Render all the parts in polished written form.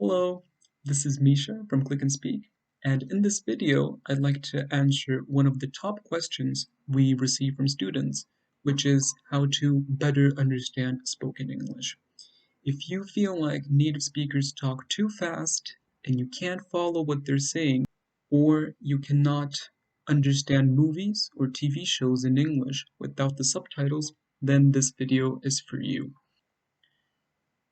Hello, this is Misha from Click and Speak, and in this video, I'd like to answer one of the top questions we receive from students, which is how to better understand spoken English. If you feel like native speakers talk too fast and you can't follow what they're saying, or you cannot understand movies or TV shows in English without the subtitles, then this video is for you.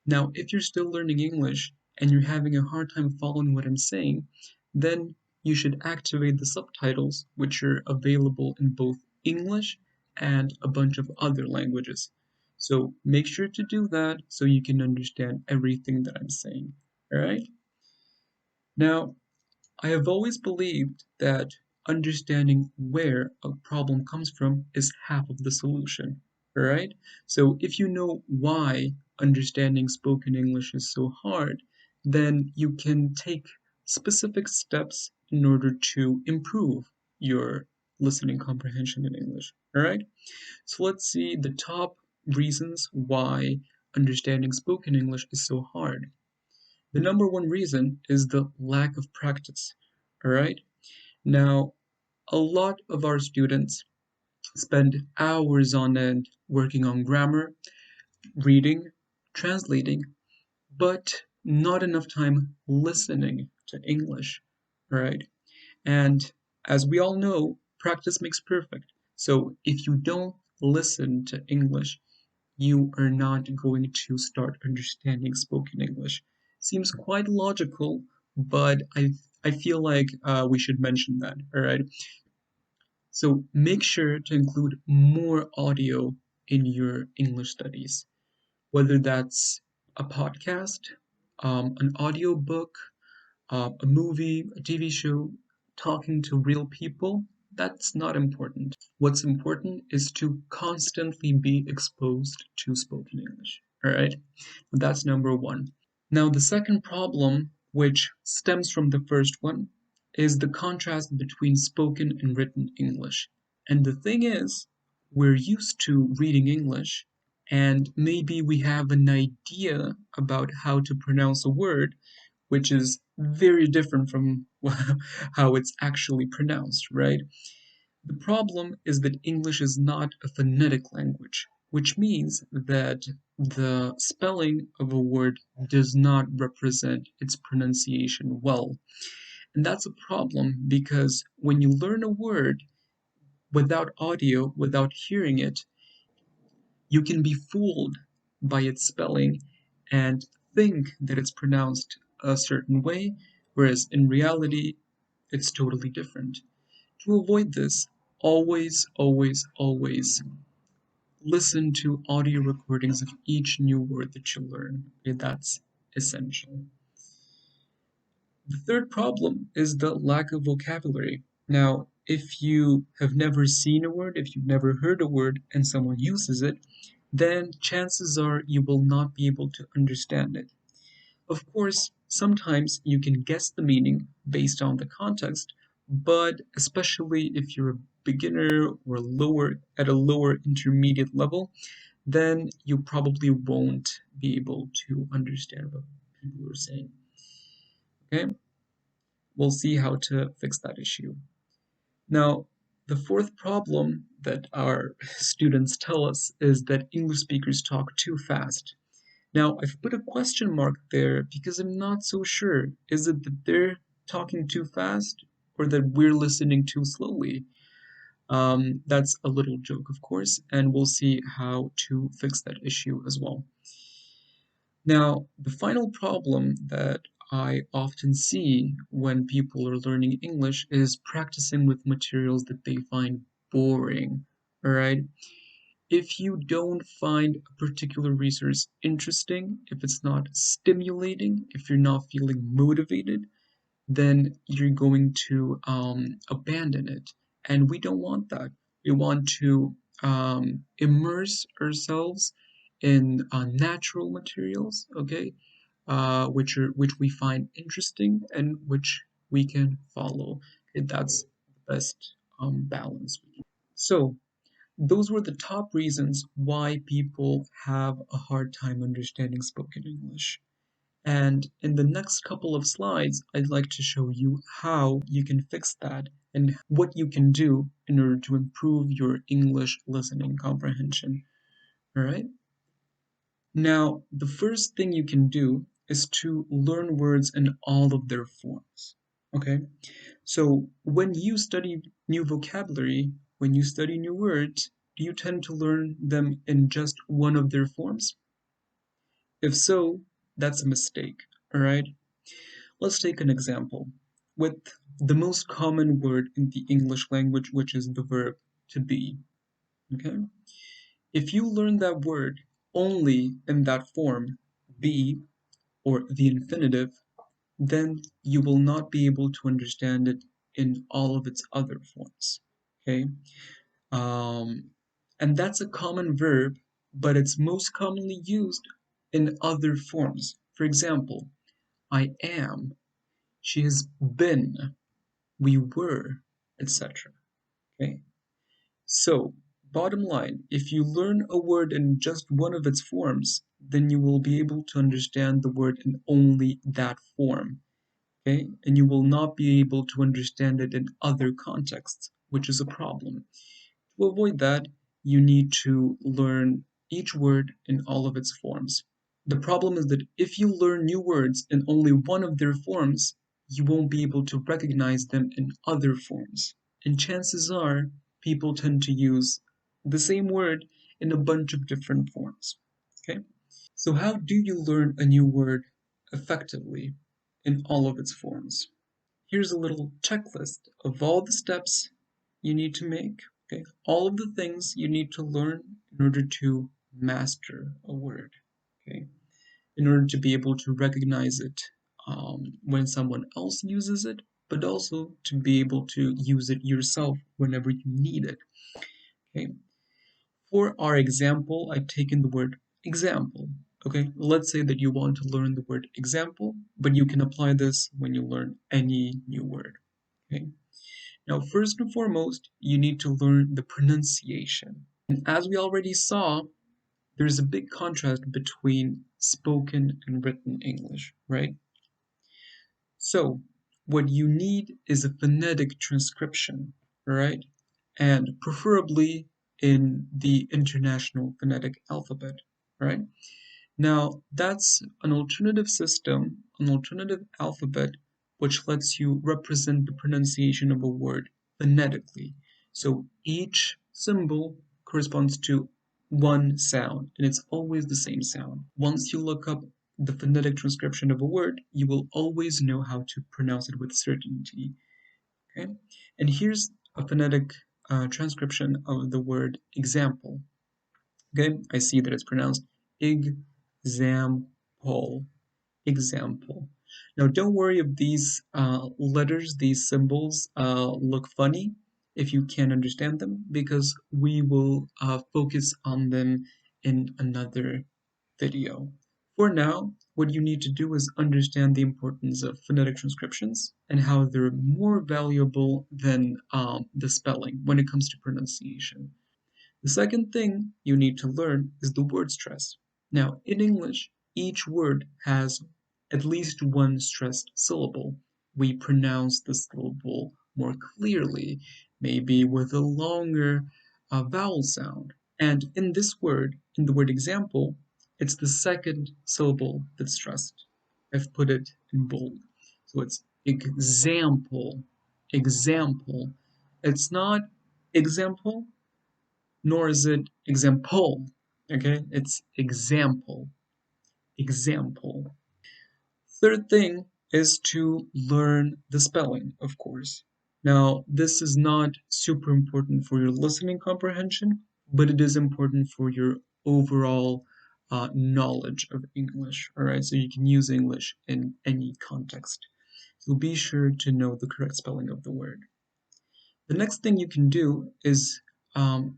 Now, if you're still learning English and you're having a hard time following what I'm saying, then you should activate the subtitles, which are available in both English and a bunch of other languages. So make sure to do that so you can understand everything that I'm saying. All right? Now, I have always believed that understanding where a problem comes from is half of the solution, right? So if you know why understanding spoken English is so hard, then you can take specific steps in order to improve your listening comprehension in English, all right? So let's see the top reasons why understanding spoken English is so hard. The number one reason is the lack of practice. All right. Now, a lot of our students spend hours on end working on grammar, reading, translating, but not enough time listening to English. All right. And as we all know, practice makes perfect. So if you don't listen to English, you are not going to start understanding spoken English. Seems quite logical, but I feel like we should mention that. All right. So make sure to include more audio in your English studies, whether that's a podcast, an audio book, a movie, a TV show, talking to real people. That's not important. What's important is to constantly be exposed to spoken English. All right, that's number one. Now, the second problem, which stems from the first one, is the contrast between spoken and written English. And the thing is, we're used to reading English, and maybe we have an idea about how to pronounce a word, which is very different from how it's actually pronounced, right? The problem is that English is not a phonetic language, which means that the spelling of a word does not represent its pronunciation well. And that's a problem because when you learn a word without audio, without hearing it, you can be fooled by its spelling and think that it's pronounced a certain way, whereas in reality, it's totally different. To avoid this, always listen to audio recordings of each new word that you learn. Okay, that's essential. The third problem is the lack of vocabulary. Now, if you have never seen a word, if you've never heard a word and someone uses it, then chances are you will not be able to understand it. Of course, sometimes you can guess the meaning based on the context, but especially if you're a beginner or lower at a lower intermediate level, then you probably won't be able to understand what people are saying. Okay, we'll see how to fix that issue. Now, the fourth problem that our students tell us is that English speakers talk too fast. Now, I've put a question mark there because I'm not so sure. Is it that they're talking too fast or that we're listening too slowly? That's a little joke, of course, and we'll see how to fix that issue as well. Now, the final problem that I often see when people are learning English is practicing with materials that they find boring. All right. If you don't find a particular resource interesting, if it's not stimulating, if you're not feeling motivated, then you're going to abandon it. And we don't want that. We want to immerse ourselves in natural materials, okay, which we find interesting and which we can follow. Okay, that's the best balance. So those were the top reasons why people have a hard time understanding spoken English. And in the next couple of slides, I'd like to show you how you can fix that and what you can do in order to improve your English listening comprehension. All right? Now, the first thing you can do is to learn words in all of their forms. Okay? So, when you study new vocabulary, when you study new words, do you tend to learn them in just one of their forms? If so, that's a mistake. All right? Let's take an example with the most common word in the English language, which is the verb to be. Okay? If you learn that word only in that form, be, or the infinitive, then you will not be able to understand it in all of its other forms. Okay? Um, and that's a common verb, but it's most commonly used in other forms. For example, I am, she has been, we were, etc. Okay? So, bottom line, if you learn a word in just one of its forms, then you will be able to understand the word in only that form. Okay? And you will not be able to understand it in other contexts, which is a problem. To avoid that, you need to learn each word in all of its forms. The problem is that if you learn new words in only one of their forms, you won't be able to recognize them in other forms. And chances are, people tend to use the same word in a bunch of different forms. Okay? So, how do you learn a new word effectively in all of its forms? Here's a little checklist of all the steps you need to make, okay? All of the things you need to learn in order to master a word, okay? In order to be able to recognize it when someone else uses it, but also to be able to use it yourself whenever you need it, okay? For our example, I've taken the word example, okay? Let's say that you want to learn the word example, but you can apply this when you learn any new word, okay? Now, first and foremost, you need to learn the pronunciation. And as we already saw, there's a big contrast between spoken and written English, right? So, what you need is a phonetic transcription, right? And preferably in the International Phonetic Alphabet, right? Now, that's an alternative system, an alternative alphabet, which lets you represent the pronunciation of a word phonetically. So each symbol corresponds to one sound, and it's always the same sound. Once you look up the phonetic transcription of a word, you will always know how to pronounce it with certainty. Okay? And here's a phonetic transcription of the word example. Okay, I see that it's pronounced example, example. Now, don't worry if these letters, these symbols look funny if you can't understand them, because we will focus on them in another video. For now, what you need to do is understand the importance of phonetic transcriptions and how they're more valuable than the spelling when it comes to pronunciation. The second thing you need to learn is the word stress. Now, in English, each word has at least one stressed syllable. We pronounce the syllable more clearly, maybe with a longer vowel sound. And in this word, in the word example, it's the second syllable that's stressed. I've put it in bold. So it's example, example. It's not example, nor is it example. Okay, it's example, example. Third thing is to learn the spelling, of course. Now, this is not super important for your listening comprehension, but it is important for your overall knowledge of English. All right, so you can use English in any context. So be sure to know the correct spelling of the word. The next thing you can do is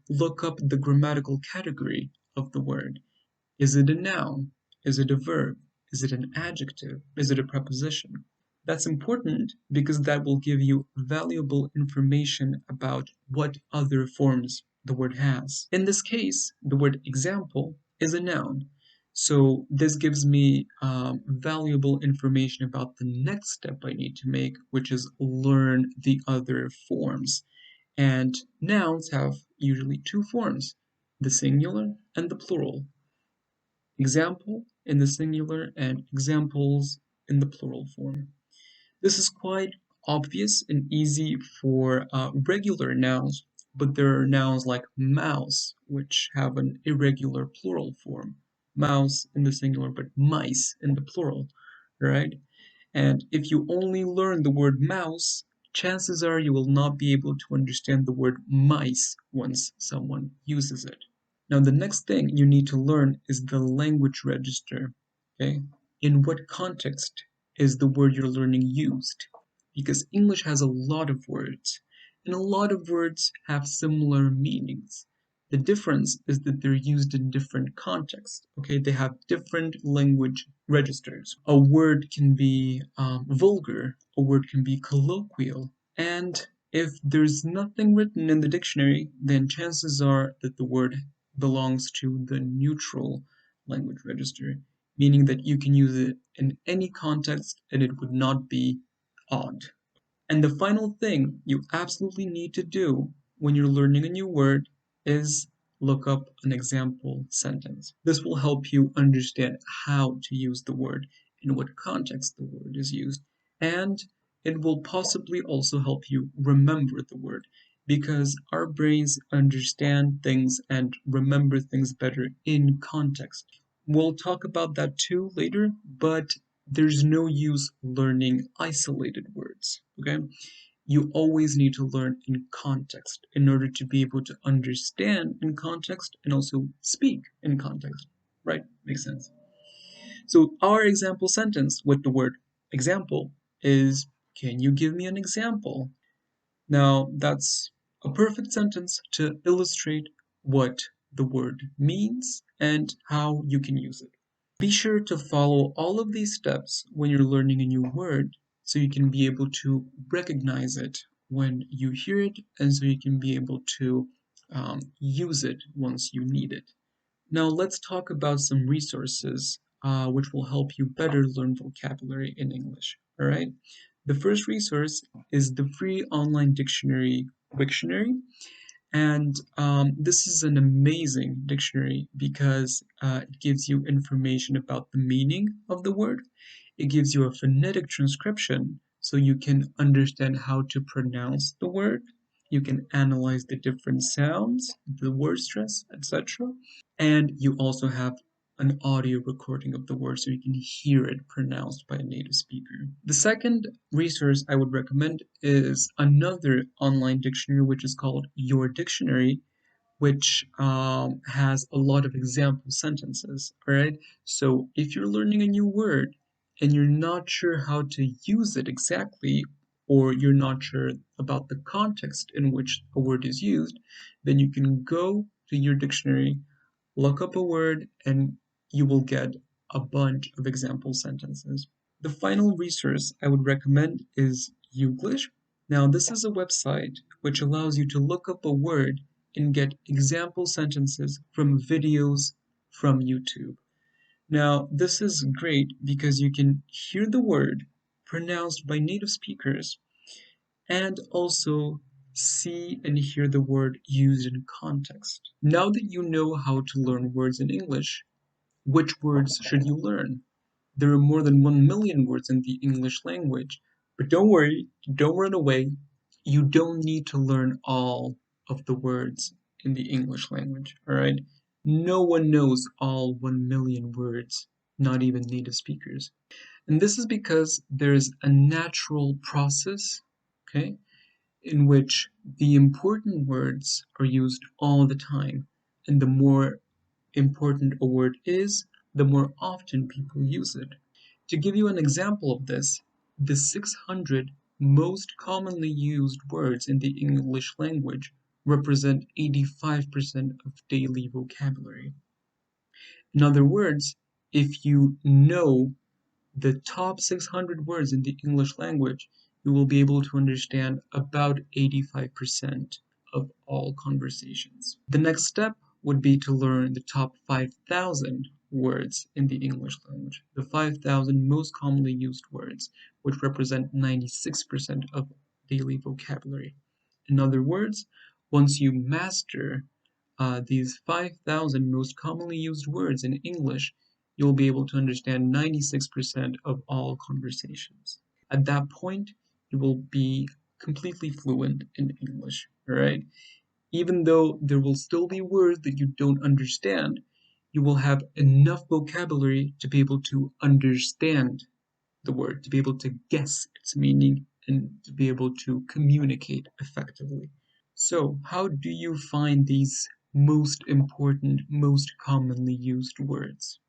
look up the grammatical category of the word. Is it a noun? Is it a verb? Is it an adjective? Is it a preposition? That's important because that will give you valuable information about what other forms the word has. In this case, the word example is a noun. So this gives me valuable information about the next step I need to make, which is learn the other forms. And nouns have usually two forms, the singular and the plural. Example in the singular and examples in the plural form. This is quite obvious and easy for regular nouns, but there are nouns like mouse, which have an irregular plural form. Mouse in the singular, but mice in the plural, right? And if you only learn the word mouse, chances are you will not be able to understand the word mice once someone uses it. Now, the next thing you need to learn is the language register. Okay? In what context is the word you're learning used? Because English has a lot of words, and a lot of words have similar meanings. The difference is that they're used in different contexts. Okay, they have different language registers. A word can be vulgar, a word can be colloquial, and if there's nothing written in the dictionary, then chances are that the word belongs to the neutral language register, meaning that you can use it in any context and it would not be odd. And the final thing you absolutely need to do when you're learning a new word is look up an example sentence. This will help you understand how to use the word, in what context the word is used, and it will possibly also help you remember the word because our brains understand things and remember things better in context. We'll talk about that too later, but there's no use learning isolated words, okay? You always need to learn in context in order to be able to understand in context and also speak in context, right? Makes sense. So our example sentence with the word example is, can you give me an example? Now, that's a perfect sentence to illustrate what the word means and how you can use it. Be sure to follow all of these steps when you're learning a new word so you can be able to recognize it when you hear it and so you can be able to use it once you need it. Now, let's talk about some resources which will help you better learn vocabulary in English. All right. The first resource is the free online dictionary Wiktionary. And this is an amazing dictionary because it gives you information about the meaning of the word. It gives you a phonetic transcription so you can understand how to pronounce the word. You can analyze the different sounds, the word stress, etc. And you also have an audio recording of the word so you can hear it pronounced by a native speaker. The second resource I would recommend is another online dictionary which is called Your Dictionary, which has a lot of example sentences. All right. So if you're learning a new word and you're not sure how to use it exactly, or you're not sure about the context in which a word is used, then you can go to your dictionary, look up a word, and you will get a bunch of example sentences. The final resource I would recommend is Youglish. Now, this is a website which allows you to look up a word and get example sentences from videos from YouTube. Now, this is great because you can hear the word pronounced by native speakers and also see and hear the word used in context. Now that you know how to learn words in English, which words should you learn? There are more than 1 million words in the English language. But don't worry, don't run away. You don't need to learn all of the words in the English language, all right? No one knows all 1 million words, not even native speakers. And this is because there's a natural process, okay, in which the important words are used all the time. And the more important a word is, the more often people use it. To give you an example of this, the 600 most commonly used words in the English language represent 85% of daily vocabulary. In other words, if you know the top 600 words in the English language, you will be able to understand about 85% of all conversations. The next step would be to learn the top 5,000 words in the English language, the 5,000 most commonly used words, which represent 96% of daily vocabulary. In other words, once you master these 5,000 most commonly used words in English, you'll be able to understand 96% of all conversations. At that point, you will be completely fluent in English, all right? Even though there will still be words that you don't understand, you will have enough vocabulary to be able to understand the word, to be able to guess its meaning, and to be able to communicate effectively. So, how do you find these most important, most commonly used words?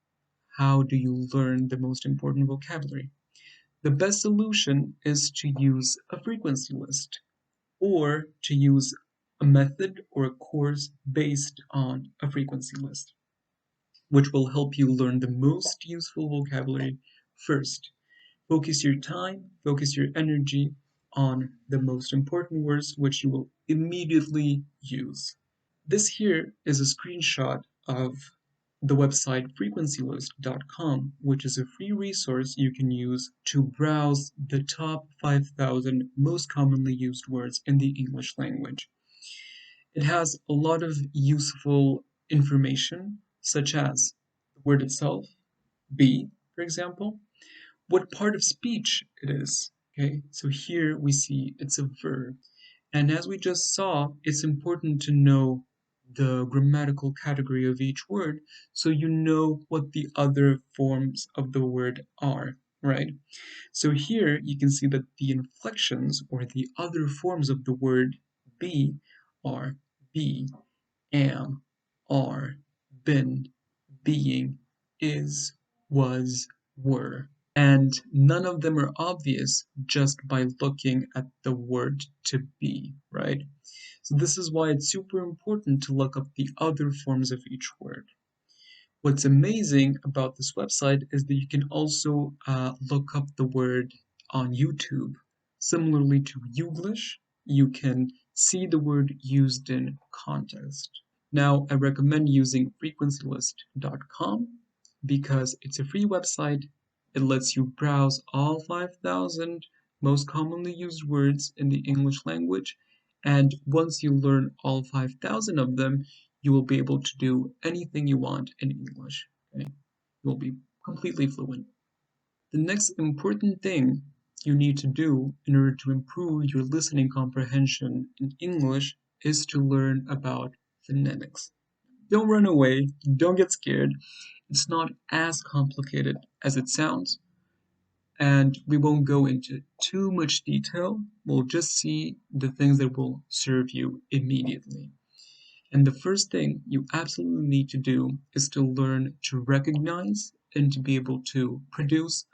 How do you learn the most important vocabulary? The best solution is to use a frequency list or to use a method or a course based on a frequency list, which will help you learn the most useful vocabulary first. Focus your time, focus your energy on the most important words which you will immediately use. This here is a screenshot of the website frequencylist.com, which is a free resource you can use to browse the top 5,000 most commonly used words in the English language. It has a lot of useful information, such as the word itself, be, for example, what part of speech it is. Okay, so here we see it's a verb. And as we just saw, it's important to know the grammatical category of each word so you know what the other forms of the word are, right? So here you can see that the inflections or the other forms of the word be are be, am, are, been, being, is, was, were. And none of them are obvious just by looking at the word to be, right? So this is why it's super important to look up the other forms of each word. What's amazing about this website is that you can also look up the word on YouTube. Similarly to Youglish, you can see the word used in context. Now, I recommend using frequencylist.com because it's a free website. It lets you browse all 5,000 most commonly used words in the English language, and once you learn all 5,000 of them, you will be able to do anything you want in English. Okay? You will be completely fluent. The next important thing you need to do in order to improve your listening comprehension in English is to learn about phonetics. Don't run away, don't get scared. It's not as complicated as it sounds, and we won't go into too much detail. We'll just see the things that will serve you immediately. And the first thing you absolutely need to do is to learn to recognize and to be able to produce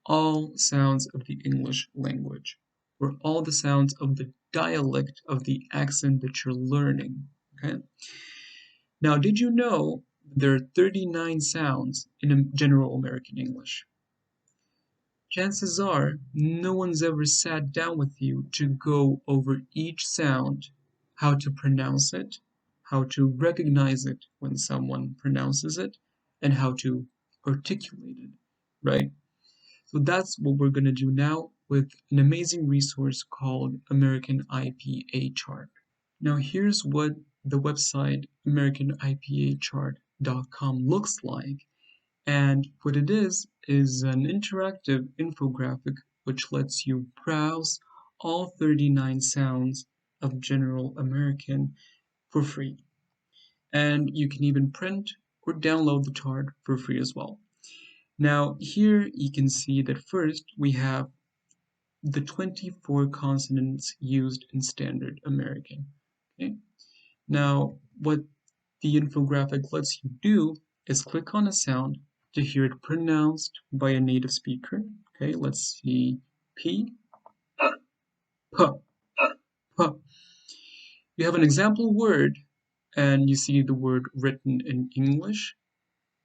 all sounds of the English language, or all the sounds of the dialect of the accent that you're learning. Okay? Now, did you know there are 39 sounds in general American English? Chances are no one's ever sat down with you to go over each sound, how to pronounce it, how to recognize it when someone pronounces it, and how to articulate it, right? So that's what we're going to do now with an amazing resource called American IPA Chart. Now here's what the website AmericanIPAchart.com looks like. And what it is an interactive infographic which lets you browse all 39 sounds of General American for free. And you can even print or download the chart for free as well. Now here you can see that first we have the 24 consonants used in Standard American. Okay? Now what the infographic lets you do is click on a sound to hear it pronounced by a native speaker. Okay, let's see. P, P, P. You have an example word and you see the word written in English.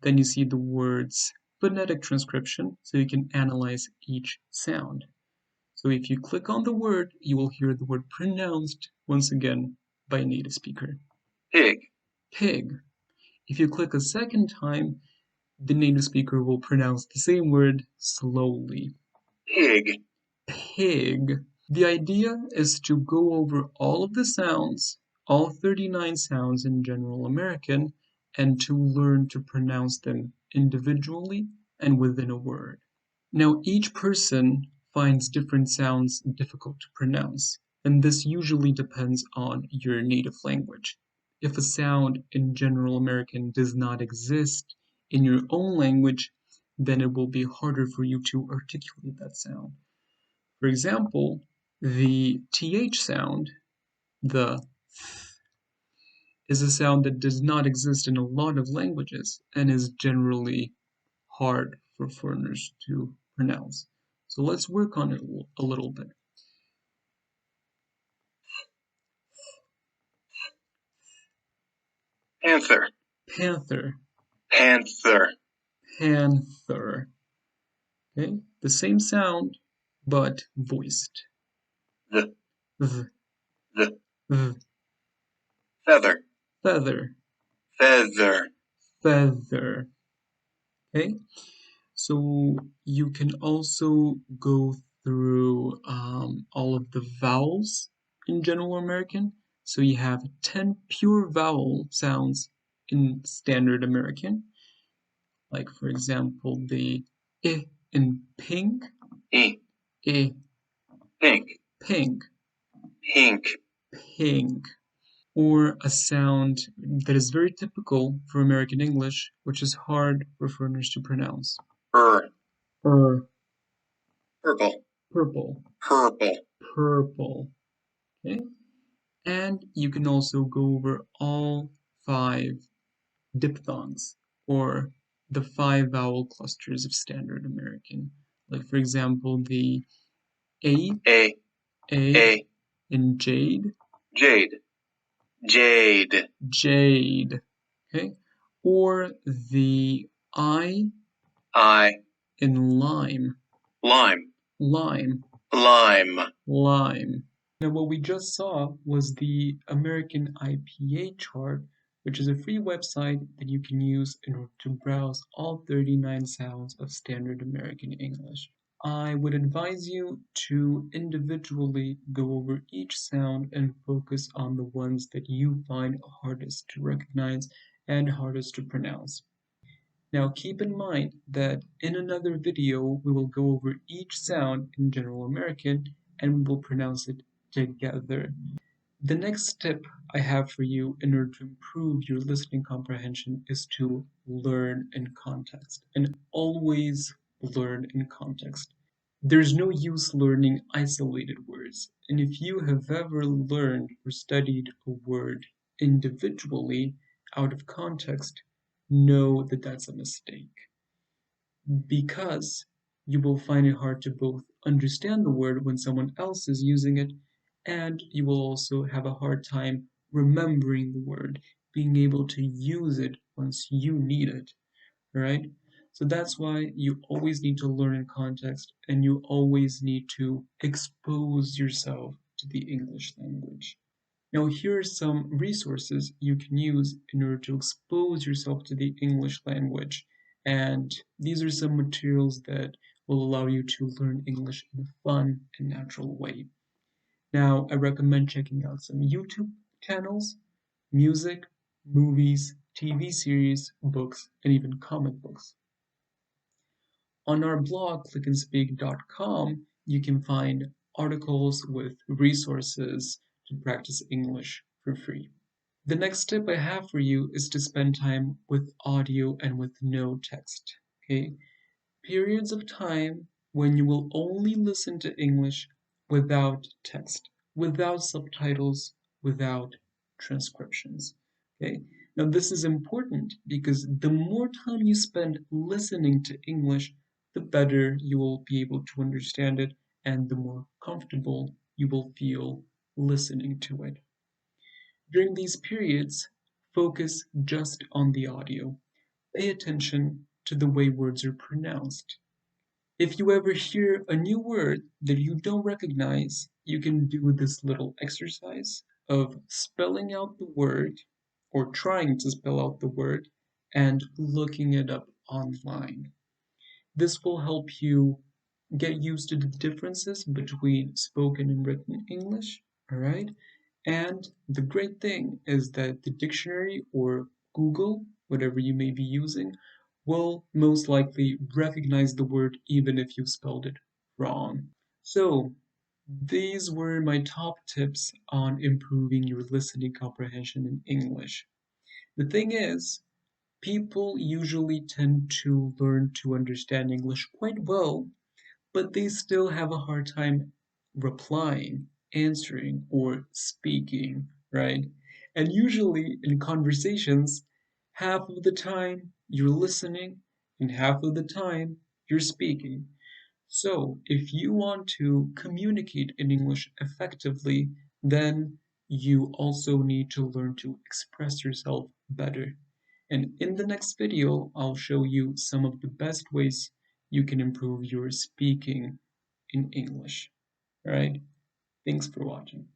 Then you see the words phonetic transcription so you can analyze each sound. So if you click on the word, you will hear the word pronounced once again by a native speaker. Pig. Pig. If you click a second time, the native speaker will pronounce the same word slowly. Pig. Pig. The idea is to go over all of the sounds, all 39 sounds in General American, and to learn to pronounce them individually and within a word. Now, each person finds different sounds difficult to pronounce, and this usually depends on your native language. If a sound in General American does not exist in your own language, then it will be harder for you to articulate that sound. For example, the TH sound, the is a sound that does not exist in a lot of languages and is generally hard for foreigners to pronounce. So let's work on it a little bit. Panther. Panther, Panther. panther. Okay, the same sound, but voiced. The. V, The. v, Feather. feather, Feather. feather. Okay, so you can also go through all of the vowels in General American. So you have 10 pure vowel sounds in Standard American, like for example the I in pink, E. I, Pink. pink, Pink. pink. Or a sound that is very typical for American English, which is hard for foreigners to pronounce. Er. Er, Purple. purple, Purple. purple. Okay? And you can also go over all 5 diphthongs, or the 5 vowel clusters of Standard American. Like for example, the A, A. A. in jade, Jade. Jade. jade. Okay? Or the I I. in lime, Lime. lime, Lime. lime. Now, what we just saw was the American IPA chart, which is a free website that you can use in order to browse all 39 sounds of Standard American English. I would advise you to individually go over each sound and focus on the ones that you find hardest to recognize and hardest to pronounce. Now keep in mind that in another video we will go over each sound in General American and we will pronounce it together. The next tip I have for you in order to improve your listening comprehension is to learn in context, and always learn in context. There's no use learning isolated words, and if you have ever learned or studied a word individually out of context, know that that's a mistake, because you will find it hard to both understand the word when someone else is using it, and you will also have a hard time remembering the word, being able to use it once you need it, right? So that's why you always need to learn in context and you always need to expose yourself to the English language. Now, here are some resources you can use in order to expose yourself to the English language. And these are some materials that will allow you to learn English in a fun and natural way. Now, I recommend checking out some YouTube channels, music, movies, TV series, books, and even comic books. On our blog, clickandspeak.com, you can find articles with resources to practice English for free. The next tip I have for you is to spend time with audio and with no text. Okay? Periods of time when you will only listen to English without text, without subtitles, without transcriptions. Okay? Now, this is important because the more time you spend listening to English, the better you will be able to understand it and the more comfortable you will feel listening to it. During these periods, focus just on the audio. Pay attention to the way words are pronounced. If you ever hear a new word that you don't recognize, you can do this little exercise of spelling out the word or trying to spell out the word and looking it up online. This will help you get used to the differences between spoken and written English, all right? And the great thing is that the dictionary or Google, whatever you may be using, will most likely recognize the word even if you spelled it wrong. So, these were my top tips on improving your listening comprehension in English. The thing is, people usually tend to learn to understand English quite well, but they still have a hard time replying, answering, or speaking, right? And usually in conversations, half of the time you're listening and half of the time you're speaking. So, if you want to communicate in English effectively, then you also need to learn to express yourself better. And in the next video, I'll show you some of the best ways you can improve your speaking in English. All right? Thanks for watching.